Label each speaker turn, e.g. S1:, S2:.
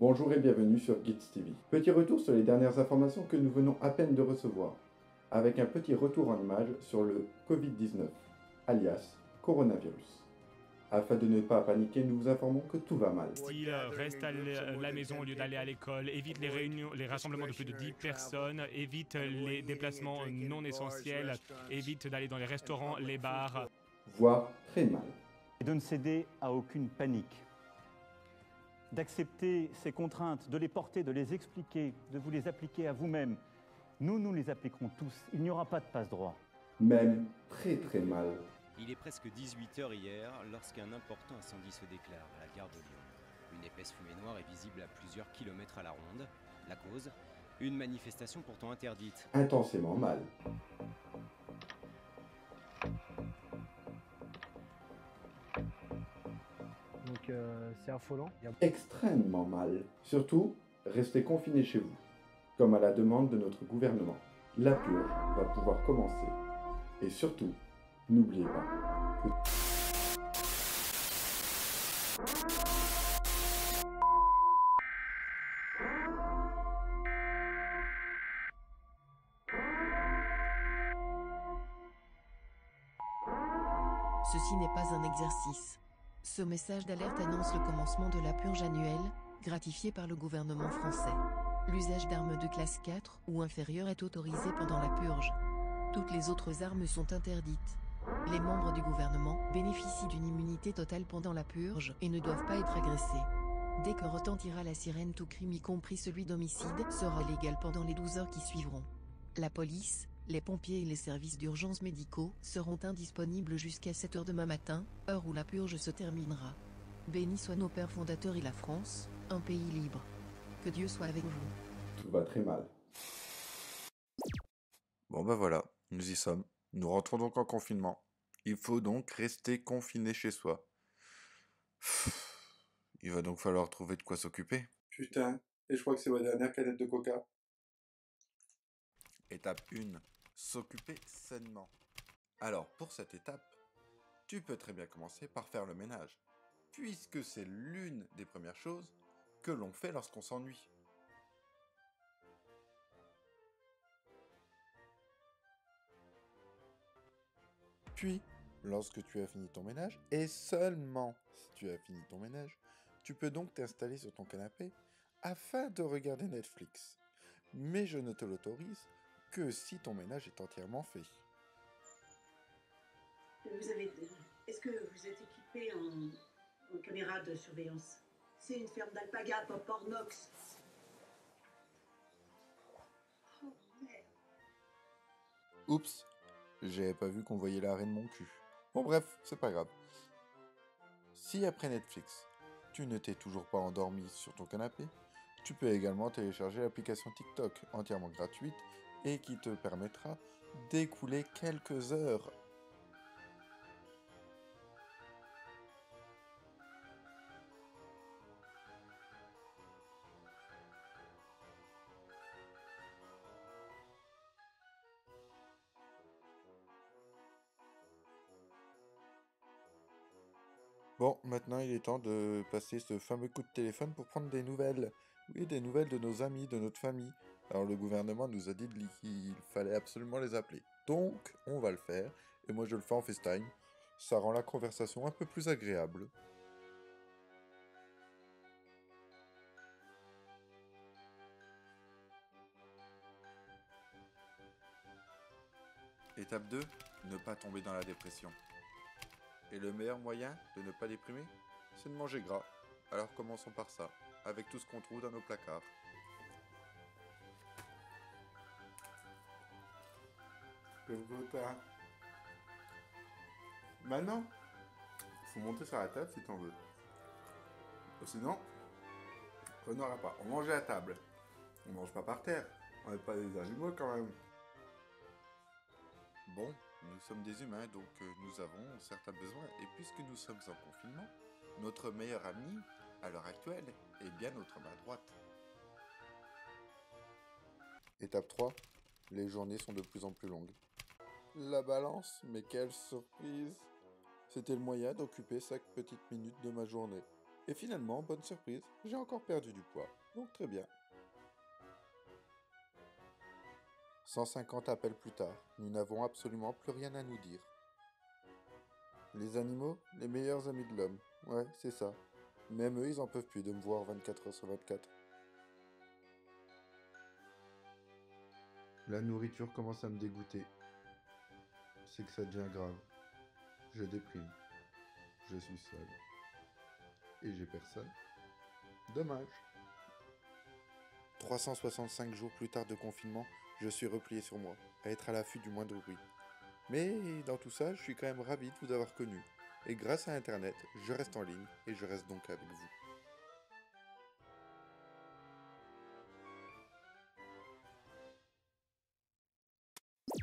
S1: Bonjour et bienvenue sur Gits TV. Petit retour sur les dernières informations que nous venons à peine de recevoir, avec un petit retour en images sur le Covid-19, alias coronavirus. Afin de ne pas paniquer, nous vous informons que tout va mal.
S2: Style, reste à la maison au lieu d'aller à l'école, évite les réunions, les rassemblements de plus de 10 personnes, évite les déplacements non essentiels, évite d'aller dans les restaurants, les bars.
S1: Voire très mal.
S3: Et de ne céder à aucune panique. D'accepter ces contraintes, de les porter, de les expliquer, de vous les appliquer à vous-même. Nous les appliquerons tous. Il n'y aura pas de passe-droit.
S1: Même très mal.
S4: Il est presque 18h hier lorsqu'un important incendie se déclare à la gare de Lyon. Une épaisse fumée noire est visible à plusieurs kilomètres à la ronde. La cause ? Une manifestation pourtant interdite.
S1: Intensément mal.
S5: Donc c'est affolant.
S1: Extrêmement mal. Surtout, restez confinés chez vous, comme à la demande de notre gouvernement. La purge va pouvoir commencer. Et surtout, n'oubliez pas que...
S6: Ceci n'est pas un exercice. Ce message d'alerte annonce le commencement de la purge annuelle, gratifiée par le gouvernement français. L'usage d'armes de classe 4 ou inférieure est autorisé pendant la purge. Toutes les autres armes sont interdites. Les membres du gouvernement bénéficient d'une immunité totale pendant la purge et ne doivent pas être agressés. Dès que retentira la sirène, tout crime y compris celui d'homicide sera légal pendant les 12 heures qui suivront. La police, les pompiers et les services d'urgence médicaux seront indisponibles jusqu'à 7 h demain matin, heure où la purge se terminera. Bénis soient nos pères fondateurs et la France, un pays libre. Que Dieu soit avec vous.
S1: Tout va très mal.
S7: Bon bah voilà, nous y sommes. Nous rentrons donc en confinement. Il faut donc rester confiné chez soi. Il va donc falloir trouver de quoi s'occuper.
S1: Putain, et je crois que c'est ma dernière canette de coca.
S7: Étape 1. S'occuper sainement. Alors, pour cette étape, tu peux très bien commencer par faire le ménage, puisque c'est l'une des premières choses que l'on fait lorsqu'on s'ennuie. Puis, lorsque tu as fini ton ménage, et seulement si tu as fini ton ménage, tu peux donc t'installer sur ton canapé afin de regarder Netflix. Mais je ne te l'autorise que si ton ménage est entièrement fait.
S8: Est-ce que vous êtes équipé en caméra de surveillance? C'est une ferme d'alpaga, pas Pornox. Oh merde.
S7: Oups, j'avais pas vu qu'on voyait l'arrêt de mon cul. Bon bref, c'est pas grave. Si après Netflix, tu ne t'es toujours pas endormi sur ton canapé, tu peux également télécharger l'application TikTok entièrement gratuite et qui te permettra d'écouler quelques heures. Bon, maintenant il est temps de passer ce fameux coup de téléphone pour prendre des nouvelles. Oui, des nouvelles de nos amis, de notre famille. Alors le gouvernement nous a dit qu'il fallait absolument les appeler. Donc, on va le faire. Et moi je le fais en FaceTime. Ça rend la conversation un peu plus agréable. Étape 2, ne pas tomber dans la dépression. Et le meilleur moyen de ne pas déprimer, c'est de manger gras. Alors commençons par ça, avec tout ce qu'on trouve dans nos placards.
S1: Le repas. Maintenant, faut monter sur la table si t'en veux. Sinon, on n'aura pas. On mange à table. On mange pas par terre. On n'est pas des animaux quand même.
S7: Bon, nous sommes des humains, donc nous avons certains besoins. Et puisque nous sommes en confinement, notre meilleur ami, à l'heure actuelle, est bien notre main droite. Étape 3, les journées sont de plus en plus longues. La balance, mais quelle surprise! C'était le moyen d'occuper 5 petites minutes de ma journée. Et finalement, bonne surprise, j'ai encore perdu du poids, donc très bien. 150 appels plus tard, nous n'avons absolument plus rien à nous dire. Les animaux, les meilleurs amis de l'homme, ouais, c'est ça. Même eux, ils en peuvent plus de me voir 24 heures sur 24. La nourriture commence à me dégoûter. C'est que ça devient grave. Je déprime. Je suis seul. Et j'ai personne. Dommage. 365 jours plus tard de confinement, je suis replié sur moi, à être à l'affût du moindre bruit. Mais dans tout ça, je suis quand même ravi de vous avoir connu. Et grâce à Internet, je reste en ligne et je reste donc avec vous.